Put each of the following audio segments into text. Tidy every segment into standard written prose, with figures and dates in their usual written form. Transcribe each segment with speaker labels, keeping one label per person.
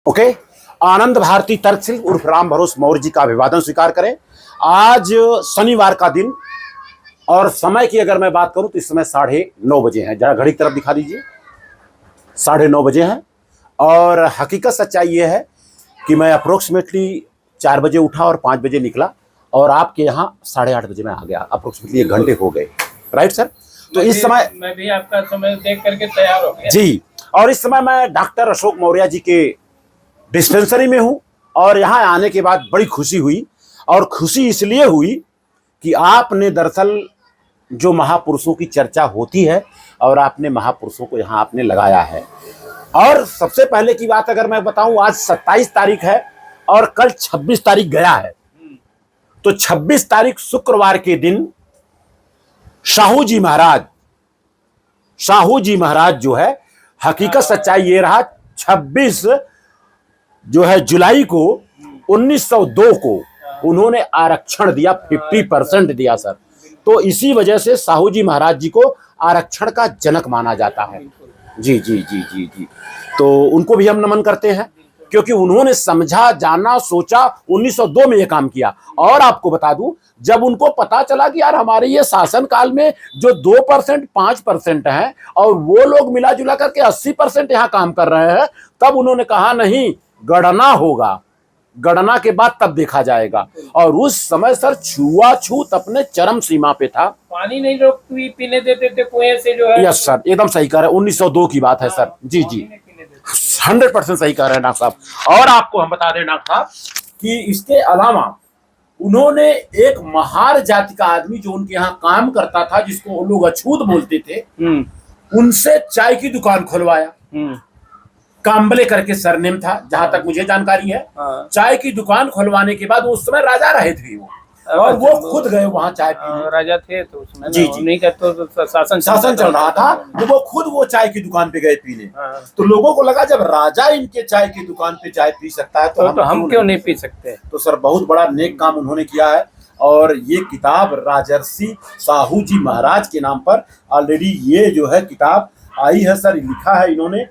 Speaker 1: Okay. आनंद भारती तर्क सिंह उर्फ राम भरोस मौर्य जी का अभिवादन स्वीकार करें। आज शनिवार का दिन और समय की अगर मैं बात करूं तो इस समय 9:30 बजे हैं। जरा घड़ी की तरफ दिखा दीजिए, 9:30 बजे हैं। और हकीकत सच्चाई ये है कि मैं अप्रोक्सीमेटली 4 बजे उठा और 5 बजे निकला और आपके यहाँ 8:30 बजे में आ गया। अप्रोक्सीमेटली 1 घंटे हो गए, राइट सर? तो इस समय
Speaker 2: मैं भी आपका समय देख करके तैयार हो गया
Speaker 1: जी। और इस समय मैं डॉक्टर अशोक मौर्य जी के डिस्पेंसरी में हूं और यहाँ आने के बाद बड़ी खुशी हुई। और खुशी इसलिए हुई कि आपने दरअसल जो महापुरुषों की चर्चा होती है और आपने महापुरुषों को यहाँ आपने लगाया है। और सबसे पहले की बात अगर मैं बताऊं, आज 27 तारीख है और कल 26 तारीख गया है। तो 26 तारीख शुक्रवार के दिन साहू जी महाराज जो है, हकीकत सच्चाई ये रहा, 26 जो है जुलाई को 1902 को उन्होंने आरक्षण दिया, 50% दिया सर। तो इसी वजह से साहू जी महाराज जी को आरक्षण का जनक माना जाता है। जी जी जी जी जी। तो उनको भी हम नमन करते हैं क्योंकि उन्होंने समझा, जाना, सोचा, 1902 में ये काम किया। और आपको बता दूं, जब उनको पता चला कि यार हमारे ये शासन काल में जो 2% 5% है और वो लोग मिला जुला करके 80% यहाँ काम कर रहे हैं, तब उन्होंने कहा नहीं, गणना होगा, गणना के बाद तब देखा जाएगा। और उस समय सर छुआछूत अपने चरम सीमा पे था।
Speaker 2: पानी नहीं लोग पीने देते थे कुएं से जो है।
Speaker 1: यस सर, एकदम सही कह रहे हैं। 1902 की बात है सर। जी जी, 100% सही कह रहे हैं डॉक्टर साहब। और आपको हम बता दें डॉक्टर साहब कि इसके अलावा उन्होंने एक महार जाति का आदमी जो उनके यहाँ काम करता था, जिसको वो लोग अछूत बोलते थे, उनसे चाय की दुकान खुलवाया। कांबले करके सरनेम था, जहां तक मुझे जानकारी है। चाय की दुकान खुलवाने के बाद उस समय राजा रहे थे वो, और वो खुद गए वहां चाय पीने।
Speaker 2: राजा थे तो उसमें
Speaker 1: जी जी,
Speaker 2: नहीं कहते तो शासन
Speaker 1: चल रहा था, तो वो खुद वो चाय की दुकान पे गए पीने। तो लोगों को लगा जब राजा इनके चाय की दुकान पे चाय पी सकता है तो
Speaker 2: हम क्यों नहीं पी सकते।
Speaker 1: तो सर बहुत बड़ा नेक काम उन्होंने किया है। और ये किताब राजर्षि साहू जी महाराज के नाम पर ऑलरेडी ये जो है किताब आई है सर। लिखा है इन्होंने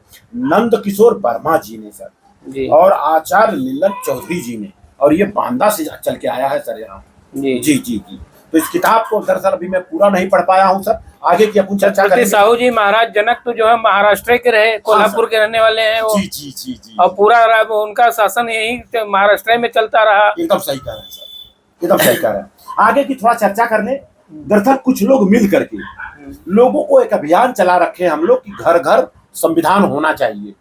Speaker 1: नंद किशोर वर्मा जी ने सर
Speaker 2: जी, और
Speaker 1: और आचार्य मिलन चौधरी जी ने। और ये बांदा से चल के आया है सर यहाँ। जी जी जी जी। तो इस किताब को दरअसल अभी मैं पूरा नहीं पढ़ पाया हूँ सर, आगे की अपन चर्चा करेंगे।
Speaker 2: साहू जी महाराज जनक तो जो है महाराष्ट्र के रहे, कोल्हापुर के रहने वाले हैं वो।
Speaker 1: जी जी जी जी।
Speaker 2: और पूरा उनका शासन यही महाराष्ट्र में चलता रहा।
Speaker 1: एकदम सही कह रहे हैं सर, एकदम सही कह रहे हैं। आगे की थोड़ा चर्चा कर ले। दरअसल कुछ लोग मिल करके लोगों को एक अभियान चला रखे हम लोग कि घर घर संविधान होना चाहिए,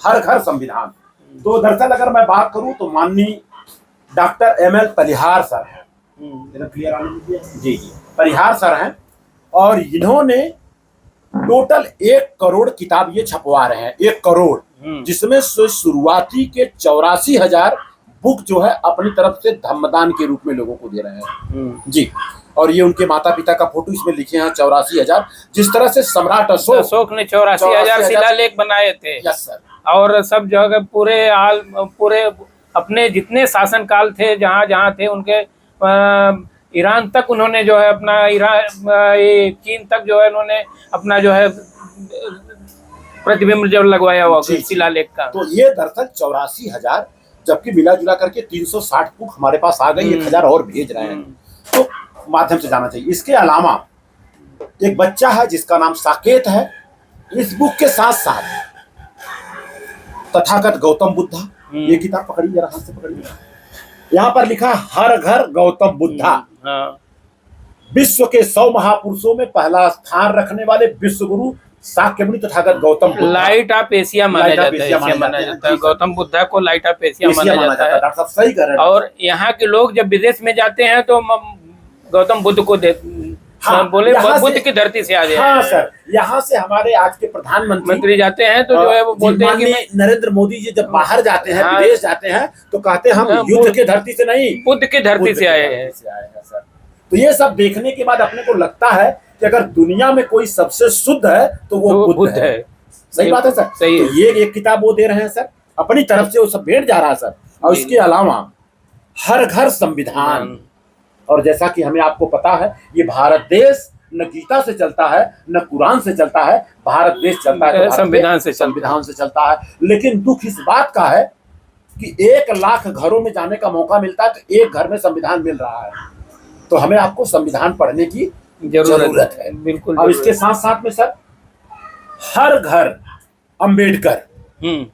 Speaker 1: हर घर संविधान। तो दरअसल अगर मैं बात करूं तो माननीय डॉक्टर ML परिहार सर हैं, जी जी परिहार सर हैं, और इन्होंने टोटल 1 करोड़ किताब ये छपवा रहे हैं। 1 करोड़, जिसमें से शुरुआती के 84,000 बुक जो है अपनी तरफ से धम्मदान के रूप में लोगों को दे रहे हैं जी। और ये उनके माता पिता का फोटो इसमें लिखे हैं, 84,000। जिस तरह से सम्राट अशोक
Speaker 2: ने 84,000 शिलालेख बनाए थे।
Speaker 1: Yes sir.
Speaker 2: और सब जगह पूरे अपने जितने शासन काल थे, जहाँ जहाँ थे उनके, ईरान तक उन्होंने जो है अपना, चीन तक जो है उन्होंने अपना जो है प्रतिबिंब जो लगवाया हुआ शिलालेख का।
Speaker 1: तो ये दरअसल 84,000, जबकि मिला जुला करके 360 बुक हमारे पास आ गई, 1,000 और भेज रहे हैं। तो माध्यम से जाना चाहिए। इसके अलावा एक बच्चा है जिसका नाम साकेत है। इस बुक के साथ साथ तथागत गौतम बुद्धा, ये किताब पकड़िए जरा, हाथ से पकड़िए। यहाँ पर लिखा हर घर गौतम बुद्धा। विश्व के 100 महापुरुषों में पहला स्थान रखने वाले विश्व गुरु Shakyamuni Tathagata Gautam Buddha,
Speaker 2: light of Asia माना जाता है। गौतम बुद्धा को लाइट ऑफ एशिया माना जाता है।
Speaker 1: डॉक्टर साहब सही कह रहे हैं।
Speaker 2: और यहाँ के लोग जब विदेश में जाते हैं तो गौतम बुद्ध को बोले बुद्ध की धरती से आ गए।
Speaker 1: हाँ सर, यहाँ से हमारे आज के प्रधानमंत्री
Speaker 2: जाते हैं तो जो है वो बोलते हैं कि
Speaker 1: नरेंद्र मोदी जी जब बाहर जाते हैं, विदेश जाते हैं, तो कहते हैं हम युद्ध की धरती से नहीं,
Speaker 2: बुद्ध की धरती से आए हैं
Speaker 1: सर। तो ये सब देखने के बाद अपने को लगता है कि अगर दुनिया में कोई सबसे शुद्ध है तो वो बुद्ध है। सही बात है सर। तो ये एक किताब वो दे रहे हैं सर, अपनी तरफ से वो सब भेंट जा रहा है सर। और इसके अलावा हर घर संविधान, और जैसा कि हमें आपको पता है ये भारत देश न गीता से चलता है न कुरान से चलता है, भारत देश चलता है तो
Speaker 2: संविधान से
Speaker 1: चलता है। लेकिन दुख इस बात का है कि 1 लाख घरों में जाने का मौका मिलता है तो एक घर में संविधान मिल रहा है। तो हमें आपको संविधान पढ़ने की जरूरत है।
Speaker 2: बिल्कुल।
Speaker 1: अब इसके साथ साथ में सर हर घर अंबेडकर,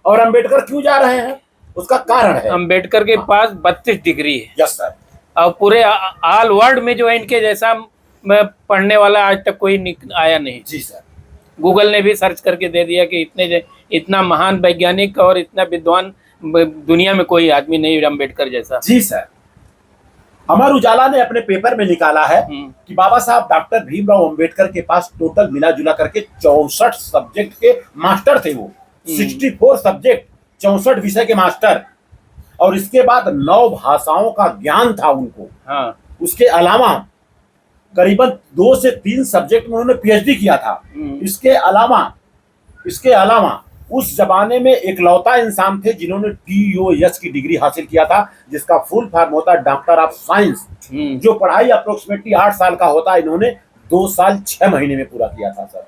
Speaker 1: और अंबेडकर क्यों जा रहे हैं उसका कारण है,
Speaker 2: अंबेडकर के पास 32 डिग्री है।
Speaker 1: Yes sir.
Speaker 2: और पूरे ऑल वर्ल्ड में जो है इनके जैसा पढ़ने वाला आज तक कोई आया नहीं।
Speaker 1: जी सर।
Speaker 2: गूगल ने भी सर्च करके दे दिया कि इतना महान वैज्ञानिक और इतना विद्वान दुनिया में कोई आदमी नहीं अंबेडकर जैसा।
Speaker 1: जी सर। अमर उजाला ने अपने पेपर में निकाला है कि बाबा साहब डॉक्टर भीमराव अंबेडकर के पास टोटल मिला जुला करके 64 सब्जेक्ट के मास्टर थे वो। 64 सब्जेक्ट, 64 विषय के मास्टर, और इसके बाद 9 भाषाओं का ज्ञान था उनको।
Speaker 2: हाँ।
Speaker 1: उसके अलावा करीबन 2 से 3 सब्जेक्ट में उन्होंने पीएचडी किया था। इसके अलावा उस जमाने में एकलौता इंसान थे जिन्होंने TOS की डिग्री हासिल किया था, जिसका फुल फॉर्म होता है डॉक्टर ऑफ साइंस, जो पढ़ाई अप्रोक्सीमेटली 8 साल का होता है, इन्होंने 2 साल 6 महीने में पूरा किया था सर।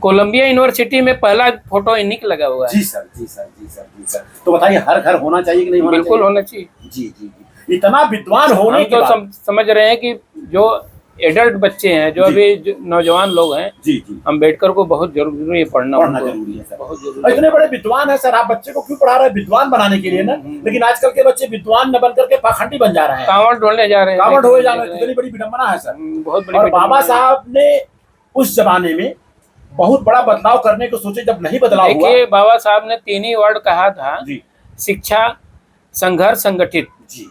Speaker 2: कोलंबिया यूनिवर्सिटी में पहला फोटो इन्हीं का लगा हुआ है।
Speaker 1: जी सर, जी सर, जी सर, जी सर। तो बताइए हर घर होना चाहिए कि नहीं होना चाहिए?
Speaker 2: बिल्कुल होना चाहिए।
Speaker 1: जी जी जी। इतना विद्वान होने के बाद
Speaker 2: हम समझ रहे हैं कि जो एडल्ट बच्चे हैं, जो अभी नौजवान लोग हैं,
Speaker 1: जी जी,
Speaker 2: अंबेडकर को बहुत जरूरी है पढ़ना
Speaker 1: जरूरी है सर,
Speaker 2: बहुत जरूरी।
Speaker 1: इतने बड़े विद्वान है सर, आप बच्चे को क्यों पढ़ा रहे हैं? विद्वान बनाने के लिए ना। लेकिन आजकल के बच्चे विद्वान न बन करके पाखंडी बन जा रहे हैं,
Speaker 2: कांवड़ ढोलने जा रहे हैं,
Speaker 1: कांवड़ ढोए जा रहे हैं। कितनी बड़ी विडंबना है सर,
Speaker 2: बहुत बड़ी।
Speaker 1: और बाबा साहब ने उस जमाने में बहुत बड़ा बदलाव करने को सोचे, जब नहीं बदलाव हुआ।
Speaker 2: देखिए बाबा साहब ने 3 ही वर्ड कहा था
Speaker 1: जी,
Speaker 2: शिक्षा, संघर्ष, संगठित।
Speaker 1: जी,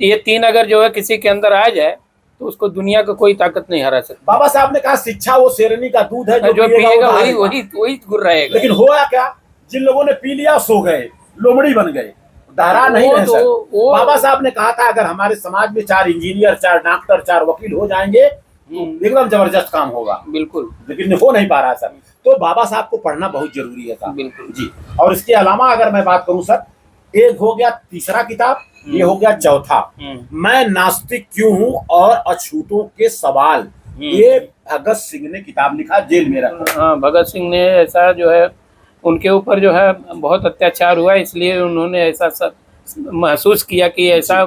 Speaker 2: ये 3 अगर जो है किसी के अंदर आ जाए तो उसको दुनिया का कोई ताकत नहीं हरा सकती।
Speaker 1: बाबा साहब ने कहा शिक्षा वो शेरनी का दूध है,
Speaker 2: जो पिएगा वही गुर रहेगा।
Speaker 1: लेकिन हुआ क्या, जिन लोगों ने पी लिया सो गए, लोमड़ी बन गए, डरा नहीं रहे सर। बाबा साहब ने कहा था अगर हमारे समाज में 4 इंजीनियर, 4 डॉक्टर, 4 वकील हो जाएंगे तो एकदम जबरदस्त काम होगा।
Speaker 2: बिल्कुल।
Speaker 1: लेकिन हो नहीं पा रहा सर। तो बाबा साहब को पढ़ना बहुत जरूरी है सर।
Speaker 2: बिल्कुल
Speaker 1: जी। और इसके अलावा अगर मैं बात करूं सर, एक हो गया तीसरा किताब, ये हो गया चौथा, मैं नास्तिक क्यों हूं और अछूतों के सवाल। ये भगत सिंह ने किताब लिखा, जेल में रखा।
Speaker 2: हाँ, भगत सिंह ने ऐसा जो है उनके ऊपर जो है बहुत अत्याचार हुआ, इसलिए उन्होंने ऐसा महसूस किया कि ऐसा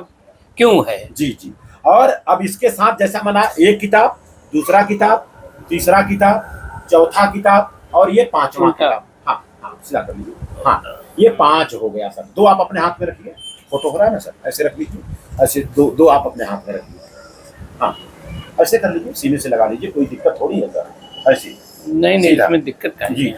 Speaker 2: क्यों है।
Speaker 1: जी जी। और अब इसके साथ जैसा मना, एक किताब, दूसरा किताब, तीसरा किताब, चौथा किताब, और ये 5वां किताब। हाँ हाँ, सीधा कर लीजिए। हाँ, ये 5 हो गया सर। 2 आप अपने हाथ में रखिए, फोटो हो रहा है ना सर, ऐसे रख लीजिए, ऐसे 2 आप अपने हाथ में रखिए। हाँ, ऐसे कर लीजिए, सीने से लगा लीजिए, कोई दिक्कत थोड़ी है सर, ऐसे।
Speaker 2: नहीं, इसमें दिक्कत क्या है
Speaker 1: जी।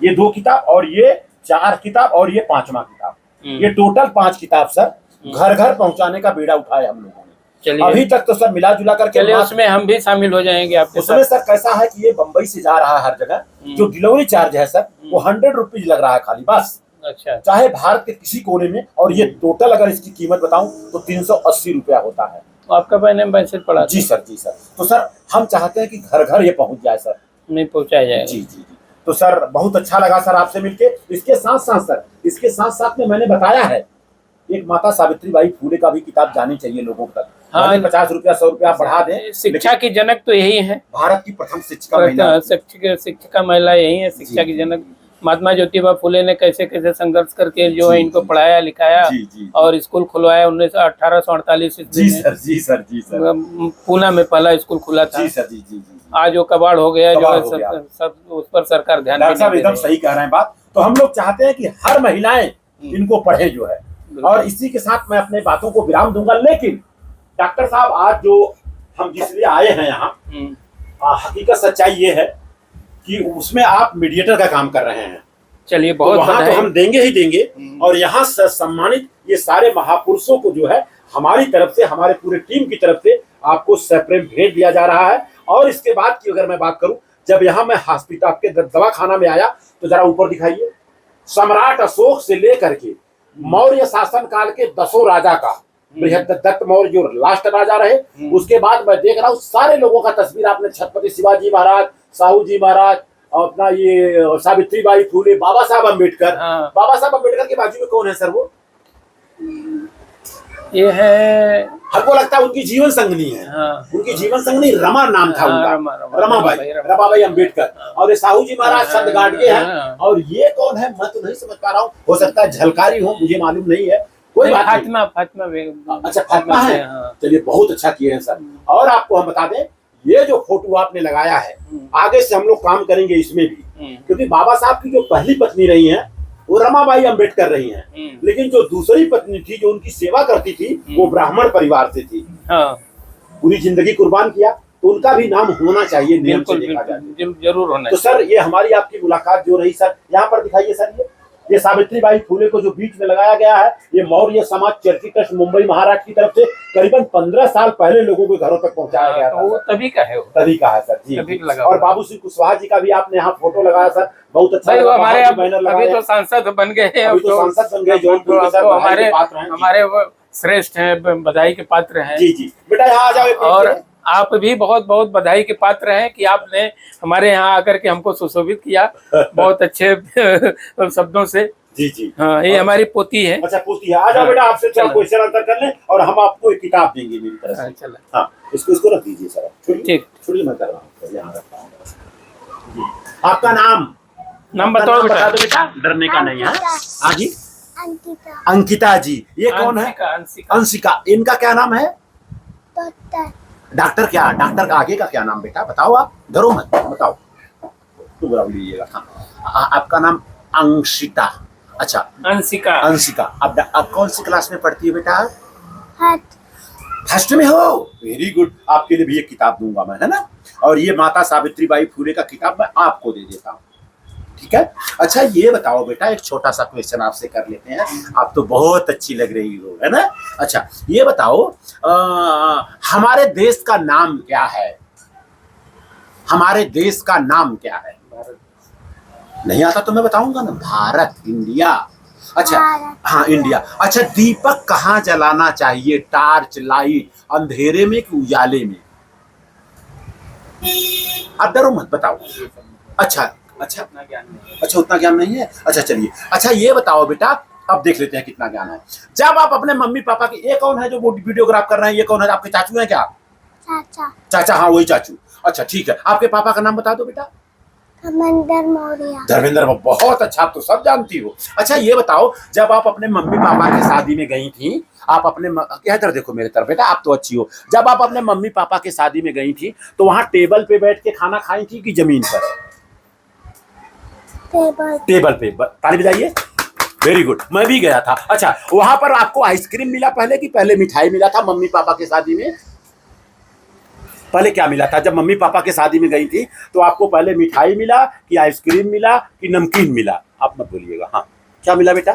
Speaker 1: ये 2 किताब और ये 4 किताब और ये 5वां किताब, ये टोटल 5 किताब सर घर घर पहुंचाने का बीड़ा उठाया हम लोगों ने। अभी तक तो सर मिला जुला करके,
Speaker 2: चलिए उसमें हम भी शामिल हो जाएंगे आपके
Speaker 1: उसमें सर कैसा है कि ये बंबई से जा रहा है हर जगह, जो डिलीवरी चार्ज है सर वो 100 रुपीज लग रहा है खाली, बस।
Speaker 2: अच्छा।
Speaker 1: चाहे भारत के किसी कोने में, और ये टोटल अगर इसकी कीमत बताऊं तो 380 रुपया होता है।
Speaker 2: आपका मैंने मैसेज पढ़ा।
Speaker 1: जी सर, जी सर। तो सर हम चाहते हैं कि घर घर ये पहुंच जाए सर।
Speaker 2: नहीं पहुंचाया जाएगा।
Speaker 1: जी जी जी। तो सर बहुत अच्छा लगा सर आपसे मिलके। इसके साथ साथ सर, इसके साथ साथ में मैंने बताया है एक माता सावित्रीबाई फुले का भी किताब जानी चाहिए लोगों तक। हाँ, 50 रुपया 100 रुपया बढ़ा दें।
Speaker 2: शिक्षा की जनक तो यही है,
Speaker 1: भारत की प्रथम शिक्षिका महिला,
Speaker 2: शिक्षिका महिला यही है, शिक्षा की जनक। महात्मा ज्योतिबा फुले ने कैसे कैसे संघर्ष करके जो है इनको पढ़ाया लिखाया और स्कूल खुलवाया 1848
Speaker 1: जी सर, जी सर, जी सर।
Speaker 2: पूना में पहला स्कूल खुला था।
Speaker 1: जी सर, जी जी जी।
Speaker 2: आज वो कबाड़ हो गया, जो है सब उस पर सरकार ध्यान नहीं दे रही है।
Speaker 1: एकदम सही कह रहे हैं बात। तो हम लोग चाहते हैं कि हर महिलाएं इनको पढ़े जो है। और इसी के साथ मैं अपने बातों को विराम दूंगा। लेकिन डॉक्टर साहब आज जो हम जिसलिए आए हैं यहाँ, हकीकत सच्चाई ये है कि उसमें आप मीडिएटर का काम कर रहे हैं।
Speaker 2: चलिए बहुत
Speaker 1: तो वहाँ तो हम देंगे ही देंगे, और यहाँ सम्मानित ये सारे महापुरुषों को जो है हमारी तरफ से, हमारे पूरे टीम की तरफ से आपको सप्रेम भेंट दिया जा रहा है। और इसके बाद की अगर मैं बात करूं, जब यहाँ मैं हॉस्पिटल आपके दवाखाना में आया तो जरा ऊपर दिखाइए, सम्राट अशोक से लेकर के मौर्य शासन काल के 10 राजा का, बृहदत्त मौर्य जो लास्ट राजा रहे, उसके बाद मैं देख रहा हूँ सारे लोगों का तस्वीर आपने, छत्रपति शिवाजी महाराज, साहू जी महाराज, और अपना ये सावित्रीबाई फुले, बाबा साहब अम्बेडकर। बाबा साहब अम्बेडकर के बाजू में कौन है सर? वो
Speaker 2: ये है,
Speaker 1: हमको लगता है उनकी जीवन संगनी है। उनकी जीवन संगनी रमा नाम था उनका, रमाबाई अम्बेडकर। और ये साहू जी महाराज संत गाडगे हैं। और ये कौन है मैं तो नहीं समझ पा रहा हूँ, हो सकता है झलकारी हो, मुझे मालूम नहीं है। कोई बात नहीं।
Speaker 2: फातिमा फातिमा बेगम।
Speaker 1: अच्छा फातिमा है,
Speaker 2: हाँ।
Speaker 1: चलिए बहुत अच्छा किए हैं सर। और आपको हम बता दें, ये जो फोटो आपने लगाया है, आगे से हम लोग काम करेंगे इसमें भी, क्योंकि बाबा साहब की जो पहली पत्नी रही हैं वो रमाबाई अंबेडकर रही हैं, लेकिन जो दूसरी पत्नी थी जो उनकी सेवा करती थी वो ब्राह्मण परिवार से थी,
Speaker 2: हाँ।
Speaker 1: पूरी जिंदगी कुर्बान किया, तो उनका भी नाम होना चाहिए नियम से देखा जाए।
Speaker 2: जरूर होना
Speaker 1: तो सर ये हमारी आपकी मुलाकात जो रही सर, यहाँ पर दिखाइए सर, ये सावित्रीबाई फुले को जो बीच में लगाया गया है, ये मौर्य समाज चर्ची ट्रस्ट मुंबई महाराष्ट्र की तरफ से करीबन 15 साल पहले लोगों के घरों तक पहुंचाया गया था।
Speaker 2: वो तभी का है, वो
Speaker 1: तभी का है सर जी।
Speaker 2: तभी लगा।
Speaker 1: और बाबू सिंह कुशवाहा जी का भी आपने यहाँ फोटो लगाया सर, बहुत अच्छा
Speaker 2: भाई वो
Speaker 1: लगा।
Speaker 2: हमारे
Speaker 1: बाहर भी बैनर लगाए
Speaker 2: अभी तो
Speaker 1: हैं।
Speaker 2: सांसद बन गए हैं,
Speaker 1: अभी तो सांसद बन गए, जौनपुर के सर,
Speaker 2: तो
Speaker 1: बधाई के पात्र हैं।
Speaker 2: हमारे वो श्रेष्ठ हैं, बधाई के पात्र हैं।
Speaker 1: जी जी बेटा यहाँ आ जाओ एक मिनट
Speaker 2: और
Speaker 1: के लिए।
Speaker 2: आप भी बहुत बहुत बधाई के पात्र हैं कि आपने हमारे यहाँ आकर के हमको सुशोभित किया बहुत अच्छे शब्दों से।
Speaker 1: जी जी
Speaker 2: हाँ, ये हमारी पोती है।
Speaker 1: अच्छा पूछती है, आ जाओ बेटा, आपसे थोड़ा क्वेश्चन आंसर कर लें और हम आपको एक किताब देंगे मेरी तरफ से।
Speaker 2: चलो
Speaker 1: हाँ इसको रख दीजिए सर,
Speaker 2: ठीक।
Speaker 1: छोड़िए मैं कर रहा हूँ, यहाँ रखता हूँ। जी। आपका नाम
Speaker 2: नाम बताओ
Speaker 1: बता
Speaker 2: बेटा।
Speaker 1: दो बेटा, डरने का नहीं है। हाँ जी
Speaker 3: अंकिता।
Speaker 1: अंकिता जी, ये कौन है?
Speaker 2: अंशिका, अंशिका।
Speaker 1: अंशिका, इनका क्या नाम है?
Speaker 3: डॉक्टर।
Speaker 1: डॉक्टर क्या, डॉक्टर का आगे का क्या नाम बेटा बताओ, आप डरो मत बताओ, तो बुरा लीजिएगा। हाँ आपका नाम अंशिता, अच्छा
Speaker 2: अंशिका।
Speaker 1: अंशिका, अब कौन सी क्लास में पढ़ती है बेटा?
Speaker 3: हाथ।
Speaker 1: फर्स्ट में हो, वेरी गुड। आपके लिए भी एक किताब दूंगा मैं, है ना, और ये माता सावित्रीबाई फुले का किताब मैं आपको दे देता हूँ, ठीक है। अच्छा ये बताओ बेटा, एक छोटा सा क्वेश्चन आपसे कर लेते हैं, आप तो बहुत अच्छी लग रही हो, है ना। अच्छा ये बताओ हमारे देश का नाम क्या है? हमारे देश का नाम क्या है? नहीं आता तो मैं बताऊंगा ना, भारत, इंडिया। अच्छा
Speaker 3: भारत।
Speaker 1: हाँ इंडिया। अच्छा दीपक कहाँ जलाना चाहिए, टार्च लाइट, अंधेरे में कि उजाले में? आप डरो मत बताओ। अच्छा अच्छा अच्छा उतना ज्ञान नहीं है, अच्छा चलिए। अच्छा ये बताओ बेटा, अब देख लेते हैं कितना ज्ञान है। जब आप अपने मम्मी पापा की, ये कौन है जो वीडियोग्राफ कर रहे हैं, ये कौन है? आपके चाचू हैं क्या?
Speaker 3: चाचा।
Speaker 1: चाचा, हाँ वही चाचू। अच्छा ठीक है, आपके पापा का नाम बता दो बेटा।
Speaker 3: धर्मेंद्र मौर्य।
Speaker 1: धर्मेंद्र, बहुत अच्छा, आप तो सब जानती हो। अच्छा ये बताओ, जब आप अपने मम्मी पापा की शादी में गई थी, आप अपने इधर देखो मेरे तरफ बेटा, आप तो अच्छी हो, जब आप अपने मम्मी पापा की शादी में गई थी तो वहां टेबल पे बैठ के खाना खाई थी कि जमीन पर? टेबल पे। ताली बजाइए, वेरी गुड, मैं भी गया था। अच्छा वहां पर आपको आइसक्रीम मिला पहले कि पहले मिठाई मिला था मम्मी पापा की शादी में? पहले क्या मिला था? जब मम्मी पापा की शादी में गई थी तो आपको पहले मिठाई मिला कि आइसक्रीम मिला कि नमकीन मिला? आप मत बोलिएगा। हाँ क्या मिला बेटा?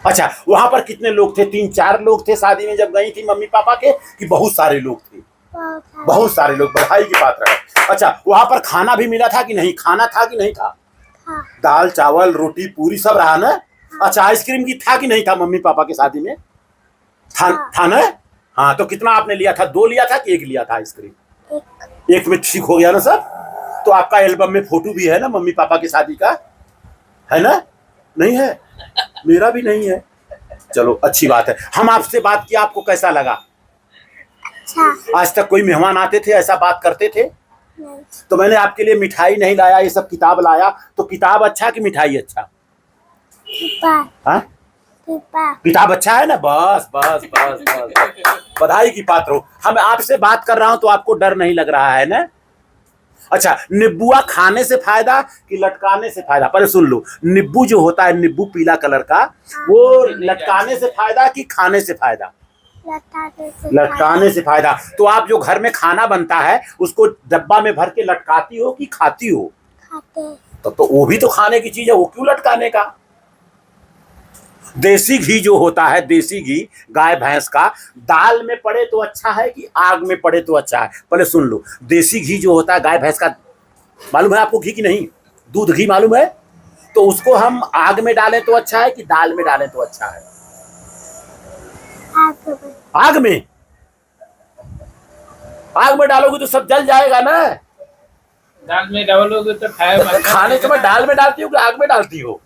Speaker 1: अच्छा वहां पर कितने लोग थे? 3-4 लोग थे शादी में जब गई थी मम्मी पापा के, कि बहुत सारे लोग थे? बहुत सारे लोग, बधाई की बात है। अच्छा वहां पर खाना भी मिला था कि नहीं? खाना था कि नहीं था? दाल चावल रोटी पूरी सब रहा ना? अच्छा आइसक्रीम की था कि नहीं था मम्मी पापा की शादी में? था ना? हाँ तो कितना आपने लिया था? 2 लिया था कि 1 लिया था आइसक्रीम? एक में ठीक हो गया ना सर। तो आपका एल्बम में फोटो भी है ना मम्मी पापा की शादी का, है ना? नहीं है? मेरा भी नहीं है। चलो अच्छी बात है। हम आपसे बात किया, आपको कैसा लगा?
Speaker 3: अच्छा।
Speaker 1: आज तक कोई मेहमान आते थे ऐसा बात करते थे?
Speaker 3: नहीं।
Speaker 1: तो मैंने आपके लिए मिठाई नहीं लाया, ये सब किताब लाया। तो किताब अच्छा कि मिठाई अच्छा? हाँ किताब अच्छा है ना? बस बस बस बस, बधाई की पात्र हो। हम आपसे बात कर रहा हूं तो आपको डर नहीं लग रहा है ना? अच्छा नींबुआ खाने से फायदा कि लटकाने से फायदा? पहले सुन लो, नींबू जो होता है, नींबू पीला कलर का, वो लटकाने से फायदा कि खाने से फायदा? लटकाने से फायदा। तो आप जो घर में खाना बनता है उसको डब्बा में भर के लटकाती हो कि खाती हो?
Speaker 3: खाते।
Speaker 1: तो वो भी तो खाने की चीज है, वो क्यों लटकाने का? देसी घी जो होता है, देसी घी गाय भैंस का, दाल में पड़े तो अच्छा है कि आग में पड़े तो अच्छा है? पहले सुन लो, देसी घी जो होता है गाय भैंस का, मालूम है आपको घी की नहीं? दूध घी मालूम है? तो उसको हम आग में डालें तो अच्छा है कि दाल में डालें तो अच्छा है? आग में। आग में डालोगे तो सब जल जाएगा ना?
Speaker 2: दाल में डालोगे तो
Speaker 1: खाने समय दाल में डालती हो कि आग में डालती हो?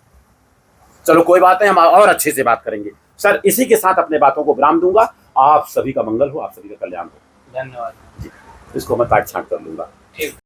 Speaker 1: चलो कोई बात नहीं, हम और अच्छे से बात करेंगे। सर इसी के साथ अपने बातों को विराम दूंगा। आप सभी का मंगल हो, आप सभी का कल्याण हो।
Speaker 2: धन्यवाद।
Speaker 1: इसको मैं काट छांट कर लूंगा।
Speaker 2: ठीक।